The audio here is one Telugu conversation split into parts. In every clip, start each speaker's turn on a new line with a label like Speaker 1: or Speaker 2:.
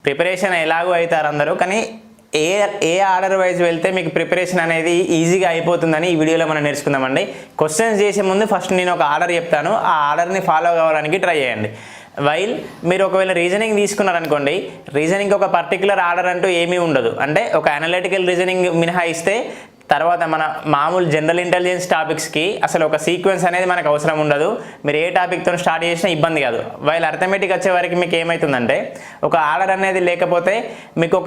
Speaker 1: ప్రిపరేషన్ ఎలాగో అవుతారు అందరూ, కానీ ఏ ఆర్డర్ వైజ్ వెళ్తే మీకు ప్రిపరేషన్ అనేది ఈజీగా అయిపోతుందని ఈ వీడియోలో మనం నేర్చుకుందామండి. క్వశ్చన్స్ చేసే ముందు ఫస్ట్ నేను ఒక ఆర్డర్ చెప్తాను, ఆ ఆర్డర్ని ఫాలో కావడానికి ట్రై చేయండి. వైల్ మీరు ఒకవేళ రీజనింగ్ తీసుకున్నారనుకోండి, రీజనింగ్ ఒక పర్టికులర్ ఆర్డర్ అంటూ ఏమీ ఉండదు. అంటే ఒక అనలిటికల్ రీజనింగ్ మినహాయిస్తే తర్వాత మన మామూలు జనరల్ ఇంటెలిజెన్స్ టాపిక్స్కి అసలు ఒక సీక్వెన్స్ అనేది మనకు అవసరం ఉండదు. మీరు ఏ టాపిక్తో స్టార్ట్ చేసినా ఇబ్బంది కాదు. వైల్ అర్థమెటిక్ వచ్చే వరకు మీకు ఏమవుతుందంటే ఒక ఆర్డర్ అనేది లేకపోతే మీకు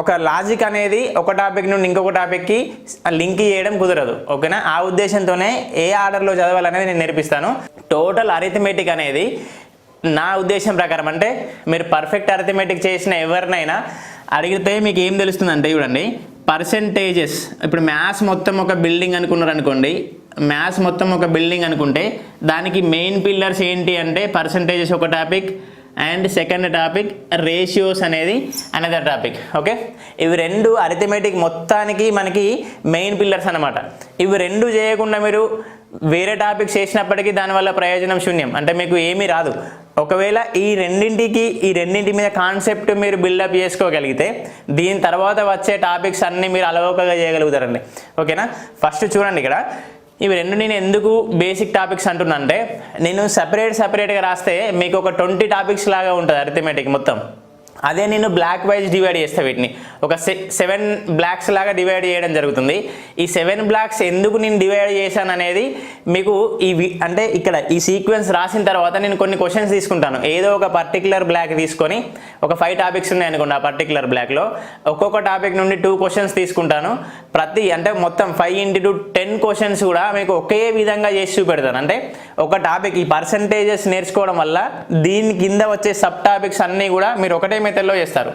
Speaker 1: ఒక లాజిక్ అనేది ఒక టాపిక్ నుండి ఇంకొక టాపిక్కి లింక్ చేయడం కుదరదు. ఓకేనా? ఆ ఉద్దేశంతోనే ఏ ఆర్డర్లో చదవాలనేది నేను నేర్పిస్తాను. టోటల్ అరిథమెటిక్ అనేది నా ఉద్దేశం ప్రకారం అంటే మీరు పర్ఫెక్ట్ అరిథమెటిక్ చేసిన ఎవరినైనా అడిగితే మీకు ఏం తెలుస్తుందంటే చూడండి, పర్సెంటేజెస్. ఇప్పుడు మ్యాథ్స్ మొత్తం ఒక బిల్డింగ్ అనుకున్నారు అనుకోండి, మ్యాథ్స్ మొత్తం ఒక బిల్డింగ్ అనుకుంటే దానికి మెయిన్ పిల్లర్స్ ఏంటి అంటే పర్సెంటేజెస్ ఒక topic and second topic ratios అనేది అనదర్ టాపిక్. ఓకే, ఇవి రెండు అరిథమెటిక్ మొత్తానికి మనకి మెయిన్ పిల్లర్స్ అనమాట. ఇవి రెండు చేయకుండా మీరు వేరే టాపిక్స్ చేసినప్పటికీ దానివల్ల ప్రయోజనం శూన్యం, అంటే మీకు ఏమీ రాదు. ఒకవేళ ఈ రెండింటి మీద కాన్సెప్ట్ మీరు బిల్డప్ చేసుకోగలిగితే దీని తర్వాత వచ్చే టాపిక్స్ అన్నీ మీరు అలవోకగా చేయగలుగుతారండి. ఓకేనా? ఫస్ట్ చూడండి, ఇక్కడ ఇవి రెండు నేను ఎందుకు బేసిక్ టాపిక్స్ అంటున్నా అంటే నేను సపరేట్గా రాస్తే మీకు ఒక 20 టాపిక్స్ లాగా ఉంటుంది అరిథమెటిక్ మొత్తం. అదే నేను బ్లాక్ వైజ్ డివైడ్ చేస్తే వీటిని ఒక 7 బ్లాక్స్ లాగా డివైడ్ చేయడం జరుగుతుంది. ఈ 7 బ్లాక్స్ ఎందుకు నేను డివైడ్ చేశాను అనేది మీకు అంటే ఇక్కడ ఈ సీక్వెన్స్ రాసిన తర్వాత నేను కొన్ని క్వశ్చన్స్ తీసుకుంటాను. ఏదో ఒక పర్టికులర్ బ్లాక్ తీసుకొని ఒక 5 టాపిక్స్ ఉన్నాయి అనుకోండి, ఆ పర్టికులర్ బ్లాక్లో ఒక్కొక్క టాపిక్ నుండి 2 క్వశ్చన్స్ తీసుకుంటాను. అంటే మొత్తం 5 into 10 క్వశ్చన్స్ కూడా మీకు ఒకే విధంగా చేసి చూపెడతాను. అంటే ఒక టాపిక్ ఈ పర్సంటేజెస్ నేర్చుకోవడం వల్ల దీని కింద వచ్చే సబ్ టాపిక్స్ అన్నీ కూడా మీరు ఒకటే మెథడ్లో చేస్తారు.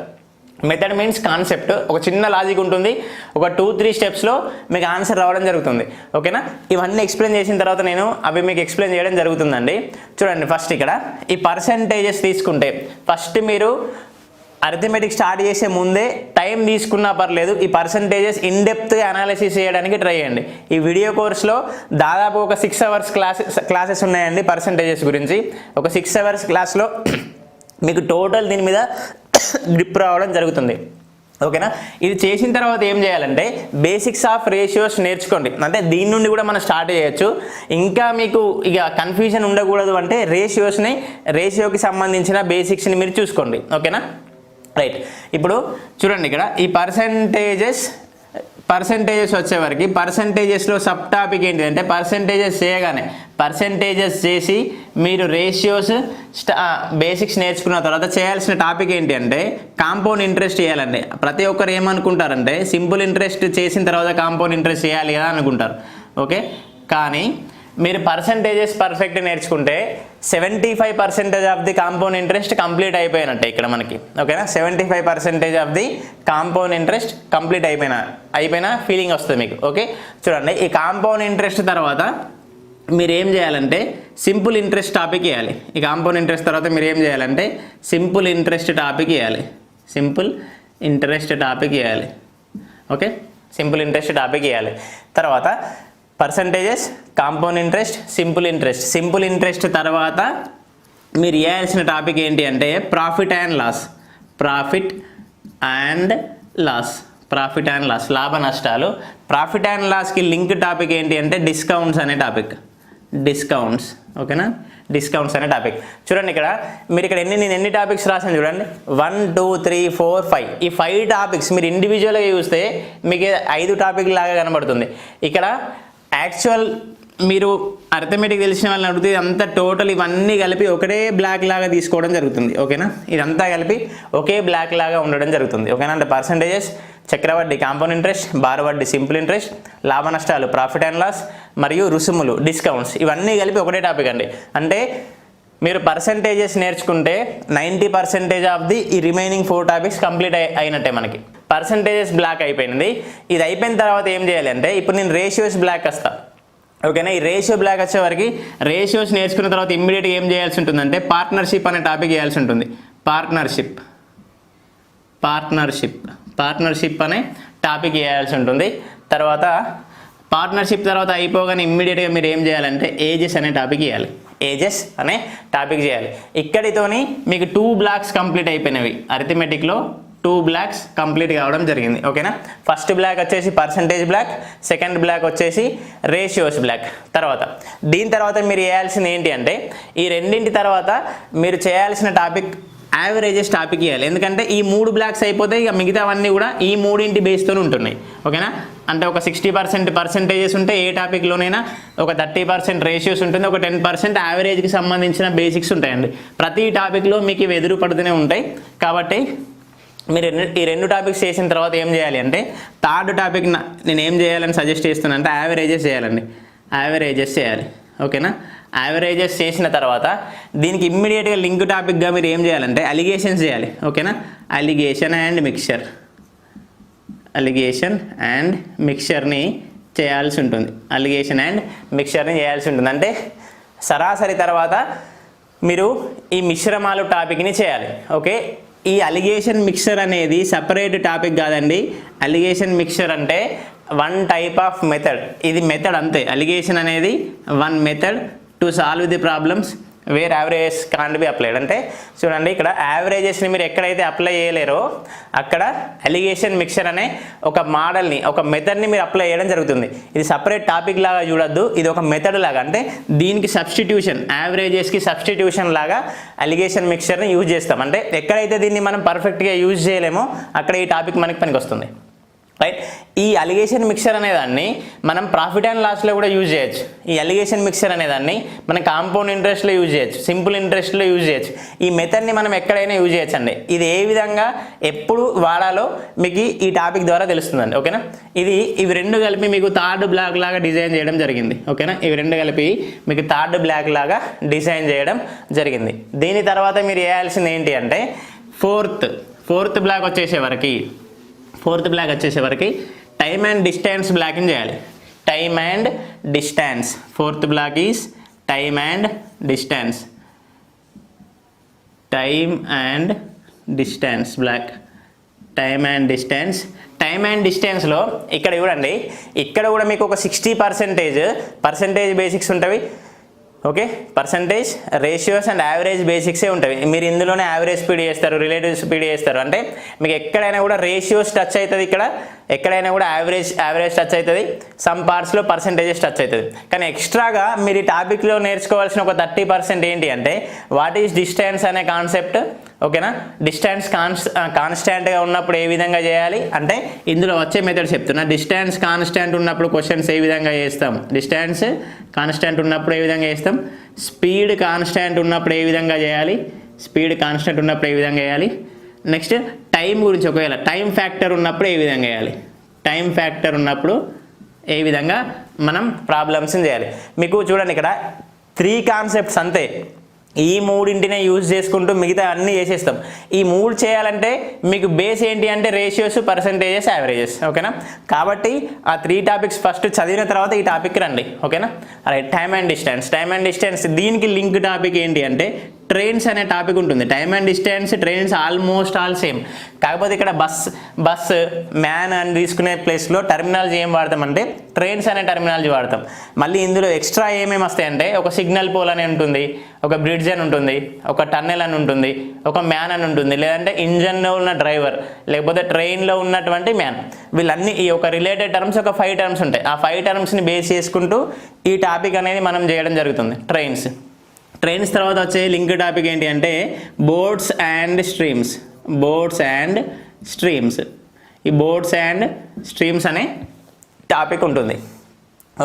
Speaker 1: మెథడ్ మీన్స్ కాన్సెప్ట్, ఒక చిన్న లాజిక్ ఉంటుంది, ఒక 2-3 స్టెప్స్లో మీకు ఆన్సర్ రావడం జరుగుతుంది. ఓకేనా? ఇవన్నీ ఎక్స్ప్లెయిన్ చేసిన తర్వాత నేను అవి మీకు ఎక్స్ప్లెయిన్ చేయడం జరుగుతుందండి. చూడండి, ఫస్ట్ ఇక్కడ ఈ పర్సంటేజెస్ తీసుకుంటే ఫస్ట్ మీరు అరిథమెటిక్ స్టార్ట్ చేసే ముందే టైం తీసుకున్నా పర్లేదు, ఈ పర్సంటేజెస్ ఇన్డెప్త్ అనాలిసిస్ చేయడానికి ట్రై చేయండి. ఈ వీడియో కోర్స్లో దాదాపు ఒక 6 hours క్లాసెస్ ఉన్నాయండి పర్సంటేజెస్ గురించి. ఒక 6 hours క్లాస్లో మీకు టోటల్ దీని మీద గ్రిప్ రావడం జరుగుతుంది. ఓకేనా? ఇది చేసిన తర్వాత ఏం చేయాలంటే బేసిక్స్ ఆఫ్ రేషియోస్ నేర్చుకోండి. అంటే దీని నుండి కూడా మనం స్టార్ట్ చేయొచ్చు. ఇంకా మీకు ఇక కన్ఫ్యూజన్ ఉండకూడదు అంటే రేషియోకి సంబంధించిన బేసిక్స్ని మీరు చూసుకోండి. ఓకేనా? రైట్. ఇప్పుడు చూడండి, ఇక్కడ ఈ పర్సంటేజెస్ వచ్చేవరకు పర్సంటేజెస్లో సబ్ టాపిక్ ఏంటి అంటే పర్సంటేజెస్ చేసి మీరు రేషియోస్ బేసిక్స్ నేర్చుకున్న తర్వాత చేయాల్సిన టాపిక్ ఏంటి అంటే కాంపౌండ్ ఇంట్రెస్ట్ చేయాలండి. ప్రతి ఒక్కరు ఏమనుకుంటారంటే సింపుల్ ఇంట్రెస్ట్ చేసిన తర్వాత కాంపౌండ్ ఇంట్రెస్ట్ చేయాలి కదా అనుకుంటారు. ఓకే, కానీ మీరు పర్సంటేజెస్ పర్ఫెక్ట్ నేర్చుకుంటే 75% of the compound interest complete అయిపోయినట్టే ఇక్కడ మనకి. ఓకేనా? 75% of the compound interest complete అయిపోయిన ఫీలింగ్ వస్తుంది మీకు. ఓకే, చూడండి, ఈ కాంపౌండ్ ఇంట్రెస్ట్ తర్వాత మీరు ఏం చేయాలంటే సింపుల్ ఇంట్రెస్ట్ టాపిక్ వేయాలి. ఈ కాంపౌండ్ ఇంట్రెస్ట్ తర్వాత మీరు ఏం చేయాలంటే సింపుల్ ఇంట్రెస్ట్ టాపిక్ వేయాలి. ఓకే, సింపుల్ ఇంట్రెస్ట్ టాపిక్ వేయాలి. తర్వాత percentages, compound interest, simple interest తర్వాత మీరు వేయాల్సిన టాపిక్ ఏంటి అంటే ప్రాఫిట్ అండ్ లాస్, లాభ నష్టాలు. ప్రాఫిట్ అండ్ లాస్కి లింక్ టాపిక్ ఏంటి అంటే డిస్కౌంట్స్ అనే టాపిక్. ఓకేనా? డిస్కౌంట్స్ అనే టాపిక్. చూడండి, మీరు ఇక్కడ నేను ఎన్ని టాపిక్స్ రాసాను చూడండి, 1 2 3 4 5. ఈ 5 టాపిక్స్ మీరు ఇండివిజువల్గా చూస్తే మీకు 5 టాపిక్ లాగా కనబడుతుంది. ఇక్కడ యాక్చువల్ మీరు అరిథమెటిక్ తెలిసిన వాళ్ళని అడిగితే ఇదంతా టోటల్ ఇవన్నీ కలిపి ఒకటే బ్లాక్ లాగా తీసుకోవడం జరుగుతుంది. ఓకేనా? ఇదంతా కలిపి ఒకే బ్లాక్ లాగా ఉండడం జరుగుతుంది. ఓకేనా? అంటే పర్సంటేజెస్, చక్రవడ్డీ, కాంపౌండ్ ఇంట్రెస్ట్, భారవడ్డీ, సింపుల్ ఇంట్రెస్ట్, లాభ నష్టాలు, ప్రాఫిట్ అండ్ లాస్, మరియు రుసుములు, డిస్కౌంట్స్, ఇవన్నీ కలిపి ఒకటే టాపిక్ అండి. అంటే మీరు పర్సంటేజెస్ నేర్చుకుంటే 90% ఆఫ్ ది ఈ రిమైనింగ్ 4 టాపిక్స్ కంప్లీట్ అయినట్టే. మనకి పర్సంటేజెస్ బ్లాక్ అయిపోయింది. ఇది అయిపోయిన తర్వాత ఏం చేయాలి అంటే ఇప్పుడు నేను రేషియోస్ బ్లాక్ వస్తాను. ఓకేనా? ఈ రేషియో బ్లాక్ వచ్చేవరకు రేషియోస్ నేర్చుకున్న తర్వాత ఇమ్మీడియట్గా ఏం చేయాల్సి ఉంటుందంటే పార్ట్నర్షిప్ అనే టాపిక్ చేయాల్సి ఉంటుంది. పార్ట్నర్షిప్ అనే టాపిక్ చేయాల్సి ఉంటుంది. తర్వాత పార్ట్నర్షిప్ తర్వాత అయిపోగానే ఇమ్మీడియట్గా మీరు ఏం చేయాలంటే ఏజెస్ అనే టాపిక్ ఇవ్వాలి. ఏజెస్ అనే టాపిక్ చేయాలి. ఇక్కడితోని మీకు 2 బ్లాక్స్ కంప్లీట్ అయిపోయినవి. అరిథమెటిక్లో 2 బ్లాక్స్ కంప్లీట్ కావడం జరిగింది. ఓకేనా, ఫస్ట్ బ్లాక్ వచ్చేసి పర్సంటేజ్ బ్లాక్, సెకండ్ బ్లాక్ వచ్చేసి రేషియోస్ బ్లాక్. దీని తర్వాత మీరు చేయాల్సింది ఏంటి అంటే ఈ రెండింటి తర్వాత మీరు చేయాల్సిన టాపిక్ యావరేజెస్ టాపిక్ ఇవ్వాలి. ఎందుకంటే ఈ 3 బ్లాక్స్ అయిపోతే ఇక మిగతావన్నీ కూడా ఈ 3 బేస్తో ఉంటున్నాయి. ఓకేనా, అంటే ఒక 60% పర్సంటేజెస్ ఉంటే ఏ టాపిక్లోనైనా, ఒక 30% రేషియోస్ ఉంటుంది, ఒక 10% యావరేజ్కి సంబంధించిన బేసిక్స్ ఉంటాయండి. ప్రతి టాపిక్లో మీకు ఇవి ఎదురు పడుతూనే ఉంటాయి. కాబట్టి మీరు ఈ 2 టాపిక్స్ చేసిన తర్వాత ఏం చేయాలి అంటే థర్డ్ టాపిక్ నేను ఏం చేయాలని సజెస్ట్ చేస్తున్నాను అంటే యావరేజెస్ చేయాలండి. యావరేజెస్ చేయాలి. ఓకేనా, యావరేజెస్ చేసిన తర్వాత దీనికి ఇమ్మీడియట్గా లింక్ టాపిక్గా మీరు ఏం చేయాలంటే అలిగేషన్స్ చేయాలి. ఓకేనా, అలిగేషన్ అండ్ మిక్చర్ని చేయాల్సి ఉంటుంది. అలిగేషన్ అండ్ మిక్చర్ని చేయాల్సి ఉంటుంది. అంటే సరాసరి తర్వాత మీరు ఈ మిశ్రమాలు టాపిక్ని చేయాలి. ఓకే, ఈ అలిగేషన్ మిక్చర్ అనేది సపరేట్ టాపిక్ కాదండి. అలిగేషన్ మిక్చర్ అంటే 1 టైప్ ఆఫ్ మెథడ్. ఇది మెథడ్ అంతే. అలిగేషన్ అనేది 1 method to solve the problems where averages can't be applied. అంటే చూడండి, ఇక్కడ యావరేజెస్ని మీరు ఎక్కడైతే అప్లై చేయలేరో అక్కడ అలిగేషన్ మిక్చర్ అనే ఒక మోడల్ని, ఒక మెథడ్ని మీరు అప్లై చేయడం జరుగుతుంది. ఇది సపరేట్ టాపిక్ లాగా చూడొద్దు, ఇది ఒక మెథడ్ లాగా. అంటే దీనికి సబ్స్టిట్యూషన్, యావరేజెస్కి సబ్స్టిట్యూషన్ లాగా అలిగేషన్ మిక్చర్ని యూజ్ చేస్తాం. అంటే ఎక్కడైతే దీన్ని మనం పర్ఫెక్ట్గా యూజ్ చేయలేమో అక్కడ ఈ టాపిక్ మనకి పనికి వస్తుంది. రైట్, ఈ అలిగేషన్ మిక్చర్ అనేదాన్ని మనం ప్రాఫిట్ అండ్ లాస్లో కూడా యూజ్ చేయొచ్చు. ఈ అలిగేషన్ మిక్చర్ అనేదాన్ని మనం కాంపౌండ్ ఇంట్రెస్ట్లో యూజ్ చేయొచ్చు, సింపుల్ ఇంట్రెస్ట్లో యూజ్ చేయొచ్చు. ఈ మెథడ్ని మనం ఎక్కడైనా యూజ్ చేయొచ్చు అండి. ఇది ఏ విధంగా ఎప్పుడు వాడాలో మీకు ఈ టాపిక్ ద్వారా తెలుస్తుందండి. ఓకేనా, ఇవి 2 కలిపి మీకు థర్డ్ బ్లాక్ లాగా డిజైన్ చేయడం జరిగింది. ఓకేనా, ఇవి 2 కలిపి మీకు థర్డ్ బ్లాక్ లాగా డిజైన్ చేయడం జరిగింది. దీని తర్వాత మీరు చేయాల్సింది ఏంటి అంటే ఫోర్త్ బ్లాక్ వచ్చేసేవరకు టైమ్ అండ్ డిస్టెన్స్ బ్లాకింగ్ చేయాలి. Time and distance. Fourth block is time and distance. Time and distance block. Time and డిస్టెన్స్లో ఇక్కడ చూడండి, ఇక్కడ కూడా మీకు ఒక 60% బేసిక్స్ ఉంటుంది. Okay, percentage, ratios and average బేసిక్సే ఉంటాయి. మీరు ఇందులోనే యావరేజ్ స్పీడ్ చేస్తారు, రిలేటివ్ స్పీడ్ చేస్తారు. అంటే మీకు ఎక్కడైనా కూడా రేషియోస్ టచ్ అవుతుంది, ఇక్కడ ఎక్కడైనా కూడా యావరేజ్ టచ్ అవుతుంది, సమ్ పార్ట్స్లో పర్సంటేజెస్ టచ్ అవుతుంది. కానీ ఎక్స్ట్రాగా మీరు ఈ టాపిక్లో నేర్చుకోవాల్సిన ఒక 30% ఏంటి అంటే వాట్ ఈజ్ డిస్టెన్స్ అనే కాన్సెప్ట్. ఓకేనా, డిస్టెన్స్ కాన్స్టాంట్గా ఉన్నప్పుడు ఏ విధంగా చేయాలి అంటే ఇందులో వచ్చే మెథడ్ చెప్తున్నా. డిస్టెన్స్ కాన్స్టాంట్ ఉన్నప్పుడు క్వశ్చన్స్ ఏ విధంగా చేస్తాం, డిస్టెన్స్ కాన్స్టాంట్ ఉన్నప్పుడు ఏ విధంగా చేస్తాం, స్పీడ్ కాన్స్టాంట్ ఉన్నప్పుడు ఏ విధంగా చేయాలి, నెక్స్ట్ టైం గురించి, ఒకవేళ టైం ఫ్యాక్టర్ ఉన్నప్పుడు ఏ విధంగా చేయాలి, టైం ఫ్యాక్టర్ ఉన్నప్పుడు ఏ విధంగా మనం ప్రాబ్లమ్స్ని చేయాలి. మీకు చూడండి, ఇక్కడ 3 కాన్సెప్ట్స్ అంతే. ఈ 3 యూజ్ చేసుకుంటూ మిగతా అన్నీ చేసేస్తాం. ఈ 3 చేయాలంటే మీకు బేస్ ఏంటి అంటే రేషియోస్, పర్సంటేజెస్, యావరేజెస్. ఓకేనా, కాబట్టి ఆ 3 టాపిక్స్ ఫస్ట్ చదివిన తర్వాత ఈ టాపిక్ రండి. ఓకేనా, రైట్. టైమ్ అండ్ డిస్టెన్స్ దీనికి లింక్ టాపిక్ ఏంటి అంటే ట్రైన్స్ అనే టాపిక్ ఉంటుంది. Time and distance, trains almost all same. కాకపోతే ఇక్కడ బస్ మ్యాన్ అని తీసుకునే ప్లేస్లో టర్మినాలజీ ఏం వాడతామంటే ట్రైన్స్ అనే టర్మినాలజీ వాడతాం. మళ్ళీ ఇందులో ఎక్స్ట్రా ఏమేమి వస్తాయంటే ఒక సిగ్నల్ పోల్ అని ఉంటుంది, ఒక బ్రిడ్జ్ అని ఉంటుంది, ఒక టన్నెల్ అని ఉంటుంది, ఒక మ్యాన్ అని ఉంటుంది, లేదంటే ఇంజన్లో ఉన్న డ్రైవర్, లేకపోతే ట్రైన్లో ఉన్నటువంటి మ్యాన్. వీళ్ళన్నీ ఈ ఒక రిలేటెడ్ టర్మ్స్ ఒక 5 టర్మ్స్ ఉంటాయి. ఆ 5 టర్మ్స్ని బేస్ చేసుకుంటూ ఈ టాపిక్ అనేది మనం చేయడం జరుగుతుంది. ట్రైన్స్ తర్వాత వచ్చే లింక్ టాపిక్ ఏంటి అంటే బోట్స్ అండ్ స్ట్రీమ్స్. ఈ బోట్స్ అండ్ స్ట్రీమ్స్ అనే టాపిక్ ఉంటుంది.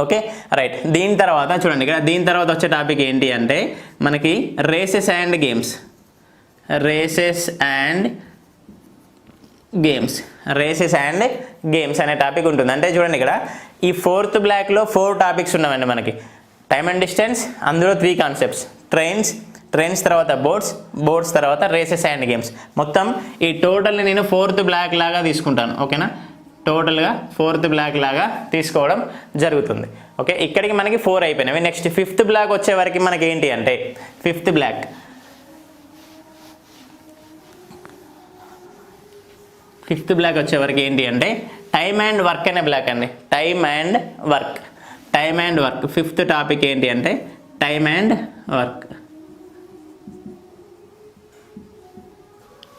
Speaker 1: Okay, right. దీని తర్వాత చూడండి, ఇక్కడ దీని తర్వాత వచ్చే టాపిక్ ఏంటి అంటే మనకి రేసెస్ అండ్ గేమ్స్ అనే టాపిక్ ఉంటుంది. అంటే చూడండి, ఇక్కడ ఈ 4th బ్లాక్లో 4 టాపిక్స్ ఉన్నాయండి మనకి. టైమ్ అండ్ డిస్టెన్స్, అందులో 3 కాన్సెప్ట్స్. ట్రైన్స్ తర్వాత బోట్స్ తర్వాత రేసెస్ అండ్ గేమ్స్. మొత్తం ఈ టోటల్ని నేను 4th బ్లాక్ లాగా తీసుకుంటాను. ఓకేనా, టోటల్గా 4th బ్లాక్ లాగా తీసుకోవడం జరుగుతుంది. ఓకే, ఇక్కడికి మనకి 4 అయిపోయినవి. నెక్స్ట్ 5th బ్లాక్ వచ్చే వరకు మనకి ఏంటి అంటే 5th బ్లాక్ వచ్చే వరకు ఏంటి అంటే టైమ్ అండ్ వర్క్ అనే బ్లాక్ అండి. Time and work. 5th topic ఏంటి అంటే time and work.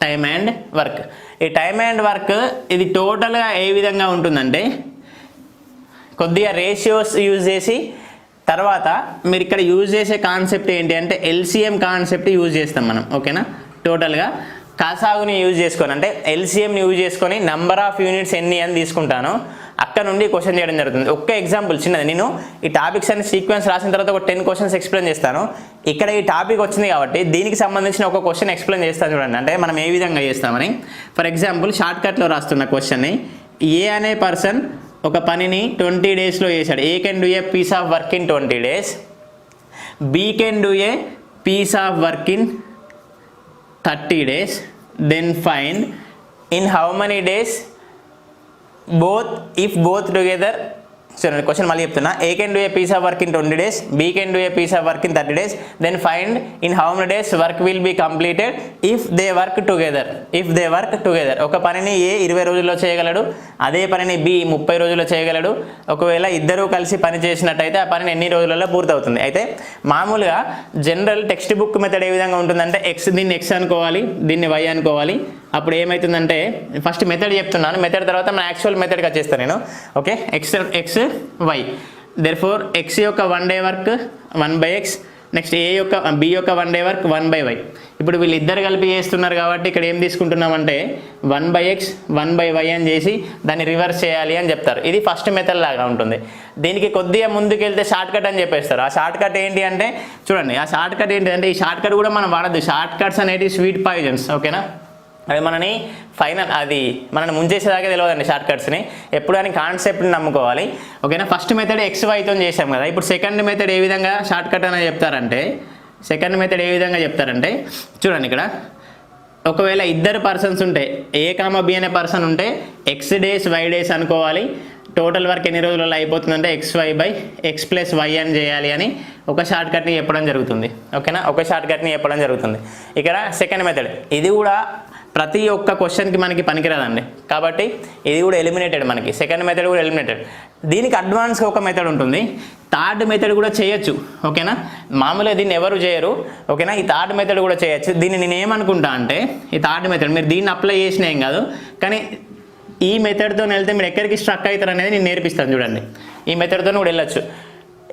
Speaker 1: Time and work. ఈ టైమ్ అండ్ వర్క్ ఇది టోటల్గా ఏ విధంగా ఉంటుందంటే కొద్దిగా రేషియోస్ యూజ్ చేసి తర్వాత మీరు ఇక్కడ యూజ్ చేసే కాన్సెప్ట్ ఏంటి అంటే ఎల్సిఎం కాన్సెప్ట్ యూజ్ చేస్తాం మనం. ఓకేనా, టోటల్గా కాసాగుని యూజ్ చేసుకొని అంటే ఎల్సిఎంని యూజ్ చేసుకొని నెంబర్ ఆఫ్ యూనిట్స్ ఎన్ని అని తీసుకుంటాను, అక్కడ నుండి క్వశ్చన్ చేయడం జరుగుతుంది. ఒక్క ఎగ్జాంపుల్ చిన్నది, నేను ఈ టాపిక్స్ అన్ని సీక్వెన్స్ రాసిన తర్వాత ఒక 10 క్వశ్చన్స్ ఎక్స్ప్లెయిన్ చేస్తాను. ఇక్కడ ఈ టాపిక్ వచ్చింది కాబట్టి దీనికి సంబంధించిన ఒక క్వశ్చన్ ఎక్స్ప్లెయిన్ చేస్తాను చూడండి, అంటే మనం ఏ విధంగా చేస్తామని. ఫర్ ఎగ్జాంపుల్ షార్ట్కట్లో రాస్తున్న క్వశ్చన్ని, ఏ అనే పర్సన్ ఒక పనిని 20 డేస్లో చేశాడు. A can do a piece of work in 20 days, B can do a piece of work in 30 days, then find in how many days both, if both together. చూడండి క్వశ్చన్ మళ్ళీ చెప్తున్నా, A can do a piece of work in 20 days, B can do a piece of work in 30 days, then find in how many days work will be completed if they work together. If they work together, ఒక పనిని ఏ 20 రోజుల్లో చేయగలడు, అదే పనిని బి 30 రోజుల్లో చేయగలడు. ఒకవేళ ఇద్దరూ కలిసి పని చేసినట్టయితే ఆ పనిని ఎన్ని రోజులలో పూర్తవుతుంది. అయితే మామూలుగా జనరల్ టెక్స్ట్ బుక్ మెథడ్ ఏ విధంగా ఉంటుందంటే దీన్ని ఎక్స్ అనుకోవాలి, దీన్ని వై అనుకోవాలి. అప్పుడు ఏమవుతుందంటే ఫస్ట్ మెథడ్ చెప్తున్నాను, మెథడ్ తర్వాత మన యాక్చువల్ మెథడ్కి వచ్చేస్తాను నేను. Okay, X Y, therefore X యొక్క 1 day work 1/x, next B యొక్క 1 day వర్క్ 1/y. ఇప్పుడు వీళ్ళిద్దరు కలిపి చేస్తున్నారు కాబట్టి ఇక్కడ ఏం తీసుకుంటున్నామంటే 1/x 1/y అని చేసి దాన్ని రివర్స్ చేయాలి అని చెప్తారు. ఇది ఫస్ట్ మెథడ్ లాగా ఉంటుంది. దీనికి కొద్దిగా ముందుకు వెళ్తే షార్ట్ కట్ అని చెప్పేస్తారు. ఆ షార్ట్ కట్ ఏంటి అంటే చూడండి, ఆ షార్ట్ కట్ ఏంటి అంటే ఈ షార్ట్ కట్ కూడా మనం వాడద్దు. షార్ట్ కట్స్ అనేవి స్వీట్ పాయిజన్స్. ఓకేనా, అది మనని ముంచేసేదాకా తెలియదండి షార్ట్ కట్స్ని. ఎప్పుడు అని కాన్సెప్ట్ని నమ్ముకోవాలి. ఓకేనా, ఫస్ట్ మెథడ్ ఎక్స్ వైతో చేసాం కదా. ఇప్పుడు సెకండ్ మెథడ్ ఏ విధంగా షార్ట్ కట్ అని చెప్తారంటే చూడండి, ఇక్కడ ఒకవేళ ఇద్దరు పర్సన్స్ ఉంటే ఏ కామ బి అనే పర్సన్ ఉంటే ఎక్స్ డేస్ వై డేస్ అనుకోవాలి. టోటల్ వర్క్ ఎన్ని రోజులలో అయిపోతుందంటే XY/X + Y అని చేయాలి అని ఒక షార్ట్ కట్ని చెప్పడం జరుగుతుంది. ఓకేనా, ఒక షార్ట్ కట్ని చెప్పడం జరుగుతుంది. ఇక్కడ సెకండ్ మెథడ్, ఇది కూడా ప్రతి ఒక్క క్వశ్చన్కి మనకి పనికిరాదండి కాబట్టి ఇది కూడా ఎలిమినేటెడ్. మనకి సెకండ్ మెథడ్ కూడా ఎలిమినేటెడ్. దీనికి అడ్వాన్స్గా ఒక మెథడ్ ఉంటుంది. థర్డ్ మెథడ్ కూడా చేయొచ్చు. ఓకేనా, మామూలుగా దీన్ని ఎవరు చేయరు. ఓకేనా, ఈ థర్డ్ మెథడ్ కూడా చేయొచ్చు. దీన్ని నేను ఏమనుకుంటా అంటే ఈ థర్డ్ మెథడ్ మీరు దీన్ని అప్లై చేసినా ఏం కాదు, కానీ ఈ మెథడ్తో వెళ్తే మీరు ఎక్కడికి స్ట్రక్ అవుతారు అనేది నేను నేర్పిస్తాను చూడండి. ఈ మెథడ్తో కూడా వెళ్ళొచ్చు.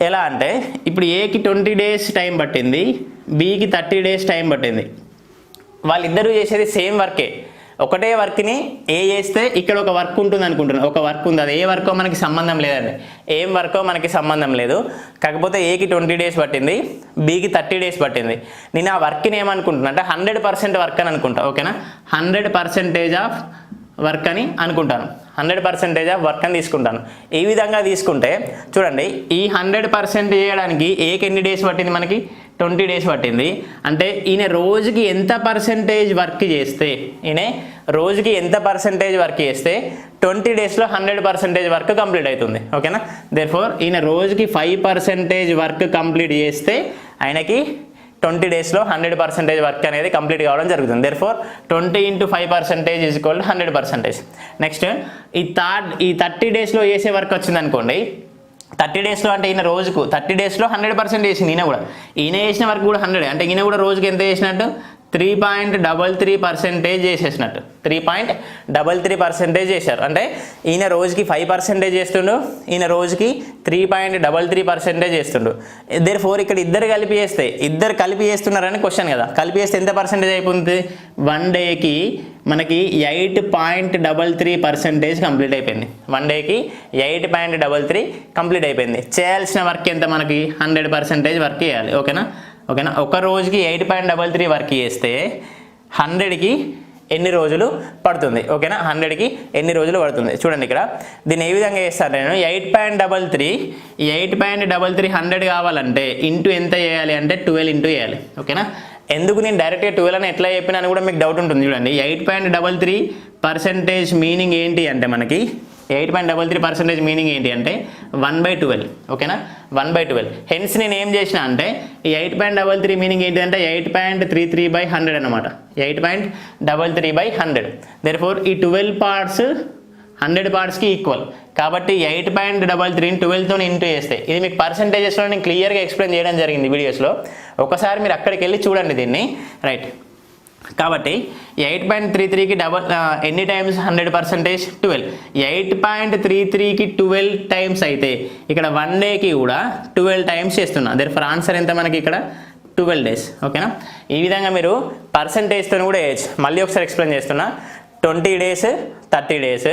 Speaker 1: ఎలా అంటే ఇప్పుడు ఏకి 20 days టైం పట్టింది, బీకి 30 days టైం పట్టింది. వాళ్ళిద్దరూ చేసేది సేమ్ వర్కే. ఒకటే వర్క్ని ఏ చేస్తే ఇక్కడ ఒక వర్క్ ఉంటుంది అనుకుంటున్నాను, ఒక వర్క్ ఉంది. అది ఏ వర్కో మనకి సంబంధం లేదండి, ఏం వర్కో మనకి సంబంధం లేదు. కాకపోతే ఏకి 20 days పట్టింది, బీకి 30 days పట్టింది. నేను ఆ వర్క్ని ఏమనుకుంటున్నా అంటే 100% వర్క్ అని అనుకుంటా. ఓకేనా, 100% ఆఫ్ వర్క్ అని అనుకుంటాను. 100% ఆఫ్ వర్క్ అని తీసుకుంటాను. ఈ విధంగా తీసుకుంటే చూడండి, ఈ 100% చేయడానికి ఏకి ఎన్ని డేస్ పట్టింది, మనకి 20 days పట్టింది. అంటే ఈయన రోజుకి ఎంత పర్సెంటేజ్ వర్క్ చేస్తే 20 daysలో 100% వర్క్ కంప్లీట్ అవుతుంది. ఓకేనా, దేర్ఫోర్ ఈయన రోజుకి 5% వర్క్ కంప్లీట్ చేస్తే ఆయనకి 20 daysలో 100% వర్క్ అనేది కంప్లీట్ కావడం జరుగుతుంది. దేర్ఫోర్ 20 × 5% = 100%. నెక్స్ట్ ఈ 30 daysలో చేసే వర్క్ వచ్చింది అనుకోండి. 30 daysలో అంటే ఈయన రోజుకు 30 daysలో 100% చేసింది. ఈయన చేసిన వర్క్ కూడా 100, అంటే ఈయన కూడా రోజుకి ఎంత చేసినట్టు 3.33% చేసేసినట్టు. 3.33% చేశారు. అంటే ఈయన రోజుకి 5% చేస్తుండు, ఈయన రోజుకి 3.33% చేస్తుండు. దేర్ఫోర్ ఇక్కడ ఇద్దరు కలిపి చేస్తున్నారని క్వశ్చన్ కదా. కలిపి చేస్తే ఎంత పర్సెంటేజ్ అయిపోతుంది? 1 dayకి మనకి 8.33% కంప్లీట్ అయిపోయింది. 1 dayకి 8.33 కంప్లీట్ అయిపోయింది. చేయాల్సిన వర్క్ ఎంత? మనకి 100% వర్క్ చేయాలి. ఓకేనా, ఒక రోజుకి 8.33 వర్క్ చేస్తే 100కి ఎన్ని రోజులు పడుతుంది? ఓకేనా, 100కి ఎన్ని రోజులు పడుతుంది చూడండి. ఇక్కడ దీన్ని ఏ విధంగా చేస్తాను నేను, 8.33 100 కావాలంటే ఇంటూ ఎంత చేయాలి అంటే 12 ఇంటూ చేయాలి. ఓకేనా, ఎందుకు నేను డైరెక్ట్గా 12 అని ఎట్లా చెప్పినా అని కూడా మీకు డౌట్ ఉంటుంది చూడండి. 8.33% మీనింగ్ ఏంటి అంటే మనకి 8.33% మీనింగ్ ఏంటి అంటే 1/12. ఓకేనా, 1/12. హెన్స్ నేను ఏం చేసిన అంటే ఈ 8.33 మీనింగ్ ఏంటి అంటే 8.33/100 అనమాట. 8.33/100. దేర్ఫోర్ ఈ 12 parts 100 పార్ట్స్కి ఈక్వల్. కాబట్టి 8.33 12తో ఇంటూ చేస్తే ఇది మీకు పర్సంటేజెస్లో నేను క్లియర్గా ఎక్స్ప్లెయిన్ చేయడం జరిగింది వీడియోస్లో. ఒకసారి మీరు అక్కడికి వెళ్ళి చూడండి దీన్ని. రైట్, కాబట్టి 8.33కి ఎన్ని టైమ్స్ 100%? 12. 8.33కి 12 టైమ్స్ అయితే ఇక్కడ 1 డేకి కూడా 12 టైమ్స్ చేస్తున్నా. దేర్ఫోర్ ఆన్సర్ ఎంత మనకి ఇక్కడ? 12 days. ఓకేనా? ఈ విధంగా మీరు పర్సంటేజ్తో కూడా వేయచ్చు. మళ్ళీ ఒకసారి ఎక్స్ప్లెయిన్ చేస్తున్నా. 20 days, 30 days.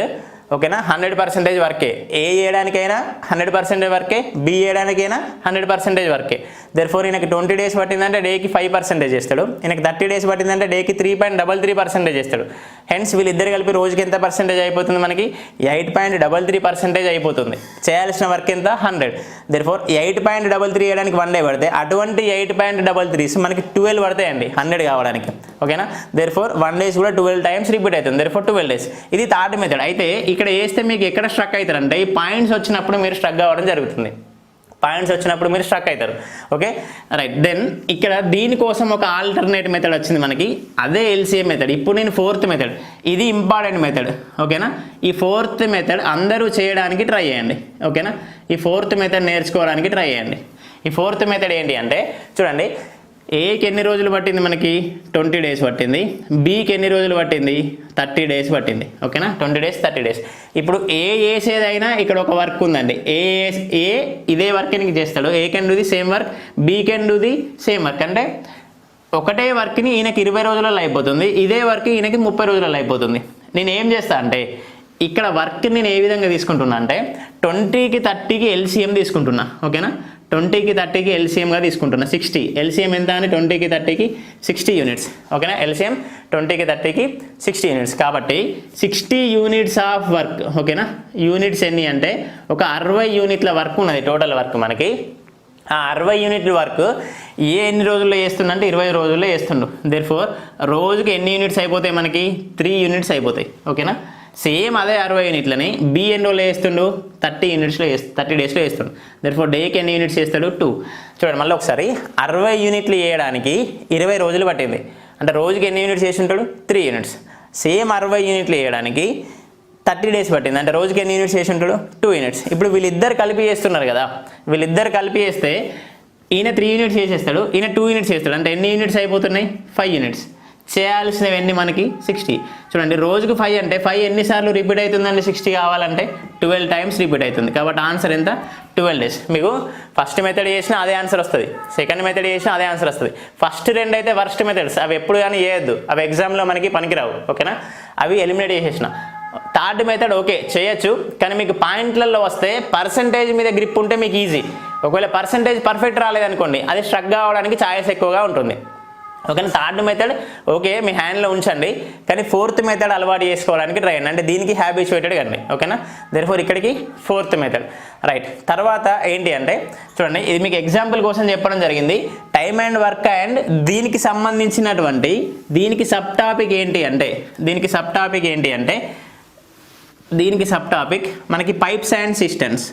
Speaker 1: ఓకేనా? 100% వర్కే. ఏ చేయడానికైనా 100% వర్కే, బి చేయడానికైనా 100% వర్కే. దేర్ఫోర్ ఈయనకి 20 days పట్టిందంటే డేకి 5% చేస్తాడు. ఈయనకి 30 days పట్టిందంటే డేకి 3.33% చేస్తాడు. హెన్స్ వీళ్ళిద్దరు కలిపి రోజుకి ఎంత పర్సెంటేజ్ అయిపోతుంది మనకి? 8.33% అయిపోతుంది. చేయాల్సిన వర్క్ ఎంత? 100. దేర్ఫోర్ 8.33 చేయడానికి 1 day పడితే అటువంటి 8.33 మనకి 12 పడతాయండి 100 కావడానికి. ఓకేనా? దేర్ఫోర్ 1 days కూడా 12 టైమ్స్ రిపీట్ అవుతుంది. Therefore 12 days. ఇది థర్డ్ మెథడ్. అయితే ఇక్కడ వేస్తే మీకు ఎక్కడ స్ట్రక్ అవుతారంటే ఈ పాయింట్స్ వచ్చినప్పుడు మీరు స్ట్రక్ అవ్వడం జరుగుతుంది. పాయింట్స్ వచ్చినప్పుడు మీరు స్ట్రక్ అవుతారు. Okay, right. దెన్ ఇక్కడ దీనికోసం ఒక ఆల్టర్నేట్ మెథడ్ వచ్చింది మనకి, అదే ఎల్సిఎం మెథడ్. ఇప్పుడు నేను 4th మెథడ్, ఇది ఇంపార్టెంట్ మెథడ్. ఓకేనా? ఈ 4th మెథడ్ అందరూ చేయడానికి ట్రై చేయండి. ఓకేనా? ఈ 4th మెథడ్ నేర్చుకోవడానికి ట్రై చేయండి. ఈ 4th మెథడ్ ఏంటి అంటే చూడండి, ఏకి ఎన్ని రోజులు పట్టింది మనకి? 20 days పట్టింది. బికి ఎన్ని రోజులు పట్టింది? 30 days పట్టింది. ఓకేనా? 20 days, 30 days. ఇప్పుడు ఏ చేసేదైనా ఇక్కడ ఒక వర్క్ ఉందండి. ఏ ఇదే వర్క్ నీకు చేస్తాడు. A can do the same work, B can do the same work. అంటే ఒకటే వర్క్ని ఈయనకి 20 రోజులలో అయిపోతుంది, ఇదే వర్క్ ఈయనకి 30 రోజులలో అయిపోతుంది. నేను ఏం చేస్తా అంటే ఇక్కడ వర్క్ నేను ఏ విధంగా తీసుకుంటున్నా అంటే 20కి 30కి ఎల్సిఎం తీసుకుంటున్నా. ఓకేనా? 20కి 30కి ఎల్సిఎంగా తీసుకుంటున్నా. 60 ఎల్సిఎం ఎంత అని 20కి 30కి 60 యూనిట్స్. ఓకేనా? ఎల్సిఎం 20కి 30కి 60 యూనిట్స్. కాబట్టి 60 యూనిట్స్ ఆఫ్ వర్క్. ఓకేనా? యూనిట్స్ ఎన్ని అంటే ఒక 60 యూనిట్ల వర్క్ ఉన్నది టోటల్ వర్క్ మనకి. ఆ 60 యూనిట్ల వర్క్ ఎన్ని రోజుల్లో చేస్తుందంటే 20 రోజుల్లో చేస్తుండు. దేర్ఫోర్ రోజుకి ఎన్ని యూనిట్స్ అయిపోతాయి మనకి? 3 యూనిట్స్ అయిపోతాయి. ఓకేనా? సేమ్ అదే 60 యూనిట్లని బి ఎన్ని రోజులు వేస్తుండు? 30 డేస్లో వేస్తుండు. దేర్ఫోర్ డేకి ఎన్ని యూనిట్స్ చేస్తాడు? 2. చూడండి మళ్ళీ ఒకసారి, 60 యూనిట్లు వేయడానికి 20 రోజులు పట్టింది. అంటే రోజుకి ఎన్ని యూనిట్స్ చేసి ఉంటాడు? 3 యూనిట్స్. సేమ్ 60 యూనిట్లు వేయడానికి 30 days పట్టింది. అంటే రోజుకి ఎన్ని యూనిట్స్ చేసి ఉంటాడు? 2 యూనిట్స్. ఇప్పుడు వీళ్ళిద్దరు కలిపి చేస్తున్నారు కదా, వీళ్ళిద్దరు కలిపి చేస్తే ఈయన 3 యూనిట్స్ చేసేస్తాడు, ఈయన 2 యూనిట్స్ చేస్తాడు. అంటే ఎన్ని యూనిట్స్ అయిపోతున్నాయి? 5 యూనిట్స్. చేయాల్సినవి ఎన్ని మనకి? 60. చూడండి రోజుకు 5 అంటే 5 ఎన్నిసార్లు రిపీట్ అవుతుందండి? 60 కావాలంటే 12 టైమ్స్ రిపీట్ అవుతుంది. కాబట్టి ఆన్సర్ ఎంత? 12 days. మీకు ఫస్ట్ మెథడ్ చేసినా అదే ఆన్సర్ వస్తుంది, సెకండ్ మెథడ్ చేసినా అదే ఆన్సర్ వస్తుంది. ఫస్ట్ 2 అయితే వర్స్ట్ మెథడ్స్, అవి ఎప్పుడు కానీ చేయొద్దు, అవి ఎగ్జామ్లో మనకి పనికిరావు. ఓకేనా? అవి ఎలిమినేట్ చేసేసిన. థర్డ్ మెథడ్ ఓకే చేయొచ్చు, కానీ మీకు పాయింట్లలో వస్తే పర్సంటేజ్ మీద గ్రిప్ ఉంటే మీకు ఈజీ. ఒకవేళ పర్సంటేజ్ పర్ఫెక్ట్ రాలేదనుకోండి, అది స్ట్రక్ కావడానికి ఛాయిస్ ఎక్కువగా ఉంటుంది. ఓకేనా? థర్డ్ మెథడ్ ఓకే మీ హ్యాండ్లో ఉంచండి, కానీ 4th మెథడ్ అలవాటు చేసుకోవడానికి ట్రై చేయండి. అంటే దీనికి హ్యాబిచువేటెడ్ కండి. ఓకేనా? దేర్ఫోర్ ఇక్కడికి 4th మెథడ్. రైట్. తర్వాత ఏంటి అంటే చూడండి, ఇది మీకు ఎగ్జాంపుల్ కోసం చెప్పడం జరిగింది. టైమ్ అండ్ వర్క్ అండ్ దీనికి సంబంధించినటువంటి దీనికి సబ్ టాపిక్ ఏంటి అంటే దీనికి సబ్ టాపిక్ మనకి పైప్స్ అండ్ సిస్టమ్స్.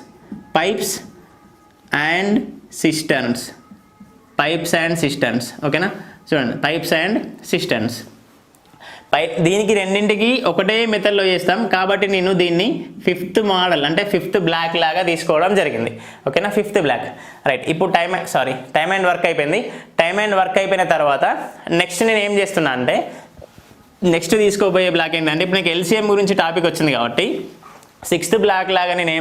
Speaker 1: ఓకేనా? చూడండి, పైప్స్ అండ్ సిస్టమ్స్. దీనికి రెండింటికి ఒకటే మెథడ్లో చేస్తాం కాబట్టి నేను దీన్ని 5th మోడల్ అంటే 5th బ్లాక్ లాగా తీసుకోవడం జరిగింది. ఓకేనా? 5th block. రైట్. ఇప్పుడు టైమ్ అండ్ వర్క్ అయిపోయింది. టైమ్ అండ్ వర్క్ అయిపోయిన తర్వాత నెక్స్ట్ నేను ఏం చేస్తున్నా అంటే నెక్స్ట్ తీసుకోబోయే బ్లాక్ ఏంటంటే ఇప్పుడు నాకు ఎల్సిఎం గురించి టాపిక్ వచ్చింది కాబట్టి 6th బ్లాక్ లాగా నేను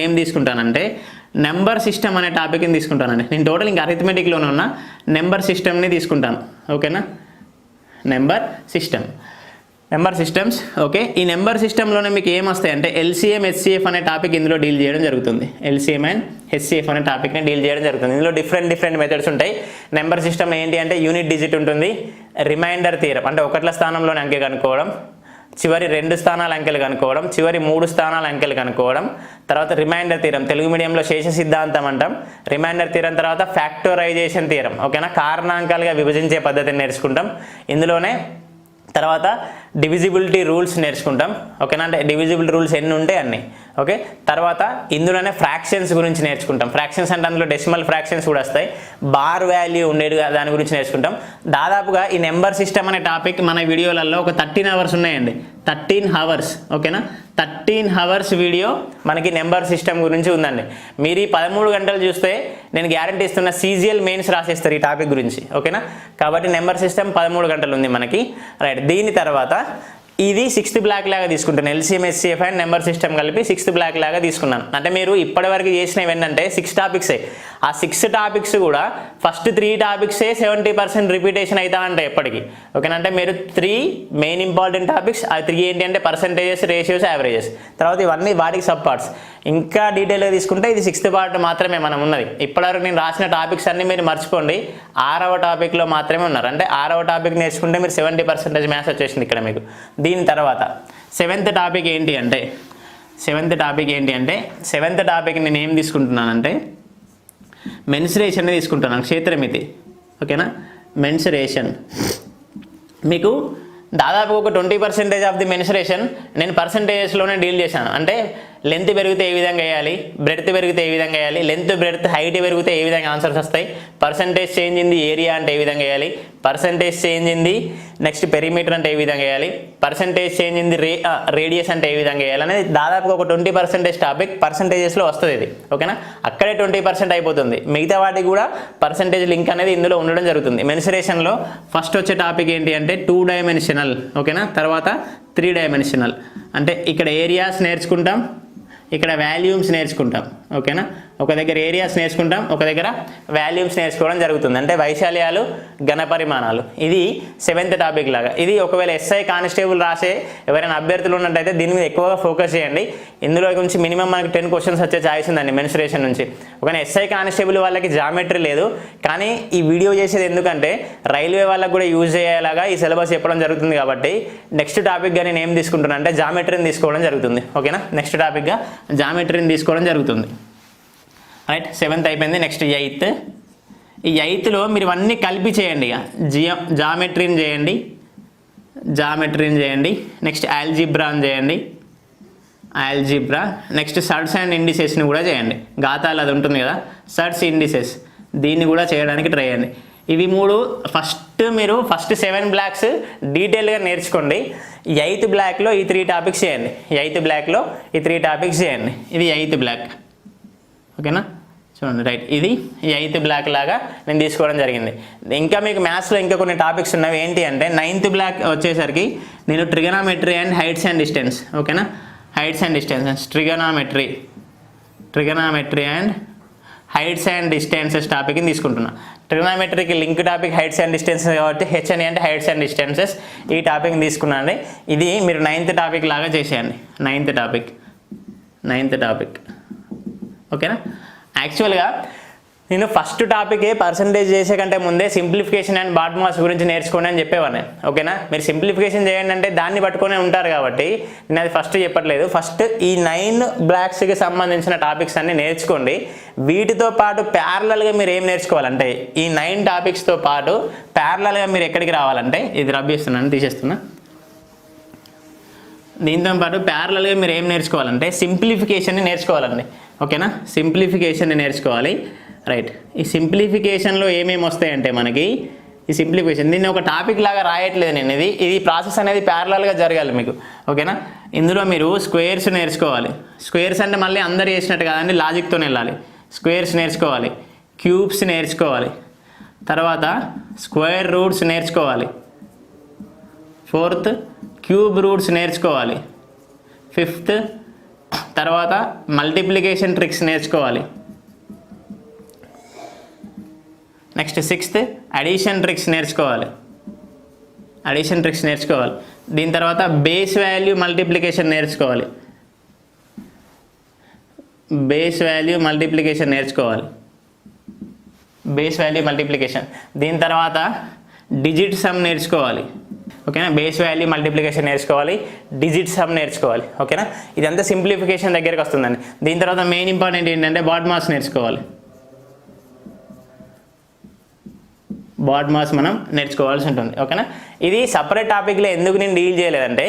Speaker 1: ఏం తీసుకుంటానంటే నెంబర్ సిస్టమ్ అనే టాపిక్ని తీసుకుంటానండి. నేను టోటల్ ఇంకా అరిథమెటిక్లోనే ఉన్న నెంబర్ సిస్టమ్ని తీసుకుంటాను. ఓకేనా? Number systems. ఓకే, ఈ నెంబర్ సిస్టంలోనే మీకు ఏమొస్తాయి అంటే ఎల్సిఎం హెచ్సిఎఫ్ అనే టాపిక్ ఇందులో డీల్ చేయడం జరుగుతుంది. ఎల్సిఎం అండ్ హెచ్సిఎఫ్ అనే టాపిక్ని డీల్ చేయడం జరుగుతుంది. ఇందులో డిఫరెంట్ మెథడ్స్ ఉంటాయి. నెంబర్ సిస్టమ్ ఏంటి అంటే యూనిట్ డిజిట్ ఉంటుంది, రిమైండర్ థియరం అంటే 1ల స్థానంలోనే అంకె కనుక్కోవడం, చివరి 2 స్థానాల అంకెలు కనుక్కోవడం, చివరి 3 స్థానాల అంకెలు కనుక్కోవడం, తర్వాత రిమైండర్ థియరం తెలుగు మీడియంలో శేష సిద్ధాంతం అంటాం. రిమైండర్ థియరం తర్వాత ఫ్యాక్టరైజేషన్ థియరం. ఓకేనా? కారణాంకాలుగా విభజించే పద్ధతిని నేర్చుకుంటాం ఇందులోనే. తర్వాత డివిజిబిలిటీ రూల్స్ నేర్చుకుంటాం, ఓకేనా. అంటే డివిజిబిలిటీ రూల్స్ ఎన్ని ఉంటాయి అన్ని, ఓకే. తర్వాత ఇందులోనే ఫ్రాక్షన్స్ గురించి నేర్చుకుంటాం. ఫ్రాక్షన్స్ అంటే అందులో డెసిమల్ ఫ్రాక్షన్స్ కూడా వస్తాయి. బార్ వాల్యూ ఉండేది దాని గురించి నేర్చుకుంటాం. దాదాపుగా ఈ నెంబర్ సిస్టమ్ అనే టాపిక్ మన వీడియోలలో ఒక 13 అవర్స్ ఉన్నాయండి, 13 అవర్స్, ఓకేనా. 13 అవర్స్ వీడియో మనకి నెంబర్ సిస్టమ్ గురించి ఉందండి. మీరు ఈ 13 గంటలు చూస్తే నేను గ్యారంటీ ఇస్తున్న సీజీఎల్ మెయిన్స్ రాసేస్తారు ఈ టాపిక్ గురించి, ఓకేనా. కాబట్టి నెంబర్ సిస్టమ్ 13 గంటలు ఉంది మనకి, రైట్. దీని తర్వాత ఇది 6th బ్లాక్ లాగా తీసుకుంటాను. LCM SCF and number system కలిపి 6th బ్లాక్ లాగా తీసుకున్నాను. అంటే మీరు ఇప్పటివరకు చేసినవి ఏంటంటే 6 టాపిక్సే. ఆ 6 టాపిక్స్ కూడా ఫస్ట్ 3 టాపిక్సే 70% రిపీటేషన్ అవుతా ఉంటాయి ఎప్పటికీ, ఓకేనా. అంటే మీరు 3 మెయిన్ ఇంపార్టెంట్ టాపిక్స్, ఆ 3 ఏంటి అంటే పర్సంటేజెస్, రేషియోస్, యావరేజెస్, తర్వాత ఇవన్నీ వాటికి సబ్ పార్ట్స్. ఇంకా డీటెయిల్గా తీసుకుంటే ఇది 6th పార్ట్ మాత్రమే మనం ఉన్నది. ఇప్పటివరకు నేను రాసిన టాపిక్స్ అన్నీ మీరు మర్చిపోండి, 6వ టాపిక్లో మాత్రమే ఉన్నారు. అంటే 6వ టాపిక్ నేర్చుకుంటే మీరు 70% మ్యాథ్స్ వచ్చేసింది ఇక్కడ మీకు. దీని తర్వాత 7th టాపిక్ ఏంటి అంటే 7th టాపిక్ నేను ఏం తీసుకుంటున్నానంటే మెన్సురేషన్ తీసుకుంటున్నాను, క్షేత్రమితి, ఓకేనా. మెన్సురేషన్ మీకు దాదాపు ఒక 20% ఆఫ్ ది మెన్సురేషన్ నేను పర్సంటేజెస్లోనే డీల్ చేశాను. అంటే లెంత్ పెరిగితే ఏ విధంగా వేయాలి, బ్రెడ్త్ పెరిగితే ఏ విధంగా వేయాలి, లెంత్ బ్రెడ్త్ హైట్ పెరిగితే ఏ విధంగా ఆన్సర్స్ వస్తాయి, percentage change in the area అంటే ఏ విధంగా వేయాలి, percentage change in the next perimeter అంటే ఏ విధంగా వేయాలి, percentage change in the radius అంటే ఏ విధంగా వేయాలి అనేది దాదాపుగా ఒక 20% టాపిక్ పర్సంటేజెస్లో వస్తుంది ఇది, ఓకేనా. అక్కడే 20% అయిపోతుంది. మిగతా వాటికి కూడా పర్సంటేజ్ లింక్ అనేది ఇందులో ఉండడం జరుగుతుంది. మెన్సురేషన్లో ఫస్ట్ వచ్చే టాపిక్ ఏంటి అంటే 2 డైమెన్షనల్, ఓకేనా. తర్వాత 3 డైమెన్షనల్. అంటే ఇక్కడ ఏరియాస్ నేర్చుకుంటాం, ఇక్కడ వాల్యూమ్స్ నేర్చుకుంటాం, ఓకేనా. ఒక దగ్గర ఏరియాస్ నేర్చుకుంటాం, ఒక దగ్గర వాల్యూమ్స్ నేర్చుకోవడం జరుగుతుంది. అంటే వైశాల్యాలు, ఘనపరిమాణాలు. ఇది 7th టాపిక్ లాగా. ఇది ఒకవేళ SI కానిస్టేబుల్ రాసే ఎవరైనా అభ్యర్థులు ఉన్నట్టయితే దీని మీద ఎక్కువగా ఫోకస్ చేయండి. ఇందులో నుంచి మినిమం మనకి 10 క్వశ్చన్స్ వచ్చే ఛాయిస్ ఉందండి మెన్సురేషన్ నుంచి. ఒకవేళ SI కానిస్టేబుల్ వాళ్ళకి జామెట్రీ లేదు, కానీ ఈ వీడియో చేసేది ఎందుకంటే రైల్వే వాళ్ళకి కూడా యూజ్ అయ్యేలాగా ఈ సిలబస్ చెప్పడం జరుగుతుంది. కాబట్టి నెక్స్ట్ టాపిక్గా నేను ఏం తీసుకుంటున్నాను అంటే జామెట్రీని తీసుకోవడం జరుగుతుంది, ఓకేనా. నెక్స్ట్ టాపిక్గా జామెట్రీని తీసుకోవడం జరుగుతుంది, రైట్. 7th అయిపోయింది. Next 8th. ఈ 8thలో మీరు అన్నీ కలిపి చేయండి. ఇక జామెట్రీని చేయండి, నెక్స్ట్ ఆల్జీబ్రాని చేయండి, నెక్స్ట్ సర్డ్స్ అండ్ ఇండిసెస్ని కూడా చేయండి. ఘాతాలు అది ఉంటుంది కదా, సర్డ్స్, ఇండిసెస్, దీన్ని కూడా చేయడానికి ట్రై చేయండి. ఇవి 3 మీరు ఫస్ట్ 7 బ్లాక్స్ డీటెయిల్గా నేర్చుకోండి. 8th బ్లాక్లో ఈ 3 టాపిక్స్ చేయండి. 8th బ్లాక్లో ఈ 3 టాపిక్స్ చేయండి. ఇది 8th బ్లాక్, ఓకేనా. చూడండి, రైట్. ఇది 8th బ్లాక్ లాగా నేను తీసుకోవడం జరిగింది. ఇంకా మీకు మ్యాథ్స్లో ఇంకా కొన్ని టాపిక్స్ ఉన్నవి. ఏంటి అంటే 9th బ్లాక్ వచ్చేసరికి నేను trigonometry and heights and distance, ఓకేనా. Heights and distances, trigonometry and heights and distances టాపిక్ని తీసుకుంటున్నా. ట్రిగనామెట్రీకి link topic heights and distances కాబట్టి HNE అంటే హైట్స్ అండ్ డిస్టెన్సెస్ ఈ టాపిక్ని తీసుకున్నాండి. ఇది మీరు 9th టాపిక్ లాగా చేసేయండి. 9th టాపిక్, ఓకేనా. యాక్చువల్గా నేను ఫస్ట్ టాపికే పర్సంటేజ్ చేసే కంటే ముందే సింప్లిఫికేషన్ అండ్ బాడ్ మాస్ గురించి నేర్చుకోండి అని చెప్పేవాడిని, ఓకేనా. మీరు సింప్లిఫికేషన్ చేయండి అంటే దాన్ని పట్టుకొని ఉంటారు కాబట్టి నేను అది ఫస్ట్ చెప్పట్లేదు. ఫస్ట్ ఈ 9 బ్లాక్స్కి సంబంధించిన టాపిక్స్ అన్ని నేర్చుకోండి. వీటితో పాటు ప్యారలల్గా మీరు ఏం నేర్చుకోవాలంటే ఈ 9 టాపిక్స్తో పాటు ప్యారలల్గా మీరు ఎక్కడికి రావాలంటే ఇది రబ్ చేస్తున్నాను, తీసేస్తున్నా. దీంతో పాటు ప్యారలల్గా మీరు ఏం నేర్చుకోవాలంటే సింప్లిఫికేషన్ని నేర్చుకోవాలండి, ఓకేనా. సింప్లిఫికేషన్ని నేర్చుకోవాలి, రైట్. ఈ సింప్లిఫికేషన్లో ఏమేమి వస్తాయంటే మనకి ఈ సింప్లిఫికేషన్ దీన్ని ఒక టాపిక్ లాగా రాయట్లేదు నేను. ఇది ప్రాసెస్ అనేది ప్యారలల్గా జరగాలి మీకు, ఓకేనా. ఇందులో మీరు స్క్వేర్స్ నేర్చుకోవాలి. స్క్వేర్స్ అంటే మళ్ళీ అందరు చేసినట్టు కాదండి, లాజిక్తో వెళ్ళాలి. స్క్వేర్స్ నేర్చుకోవాలి, క్యూబ్స్ నేర్చుకోవాలి, తర్వాత స్క్వేర్ రూట్స్ నేర్చుకోవాలి, 4th క్యూబ్ రూట్స్ నేర్చుకోవాలి, 5th తర్వాత మల్టిప్లికేషన్ ట్రిక్స్ నేర్చుకోవాలి, నెక్స్ట్ 6th అడిషన్ ట్రిక్స్ నేర్చుకోవాలి. దీని తర్వాత బేస్ వాల్యూ మల్టిప్లికేషన్ నేర్చుకోవాలి. దీని తర్వాత డిజిట్ సమ్ నేర్చుకోవాలి, ఓకేనా. బేస్ వాల్యూ మల్టిప్లికేషన్ నేర్చుకోవాలి, డిజిట్ సమ్ నేర్చుకోవాలి, ఓకేనా. ఇదంతా సింప్లిఫికేషన్ దగ్గరికి వస్తుందండి. దీని తర్వాత మెయిన్ ఇంపార్టెంట్ ఏంటంటే బాడ్ మాస్ నేర్చుకోవాలి. బాడ్మాస్ మనం నేర్చుకోవాల్సి ఉంటుంది. ఓకేనా, ఇది సపరేట్ టాపిక్లో ఎందుకు నేను డీల్ చేయలేదంటే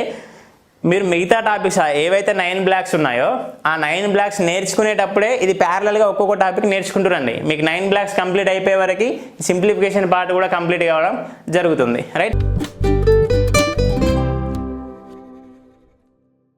Speaker 1: మీరు మిగతా టాపిక్స్ ఏవైతే 9 బ్లాక్స్ ఉన్నాయో ఆ 9 బ్లాక్స్ నేర్చుకునేటప్పుడే ఇది ప్యారలల్గా ఒక్కొక్క టాపిక్ నేర్చుకుంటారండి. మీకు 9 బ్లాక్స్ కంప్లీట్ అయిపోయే వరకు సింప్లిఫికేషన్ పార్ట్ కూడా కంప్లీట్ కావడం జరుగుతుంది. రైట్.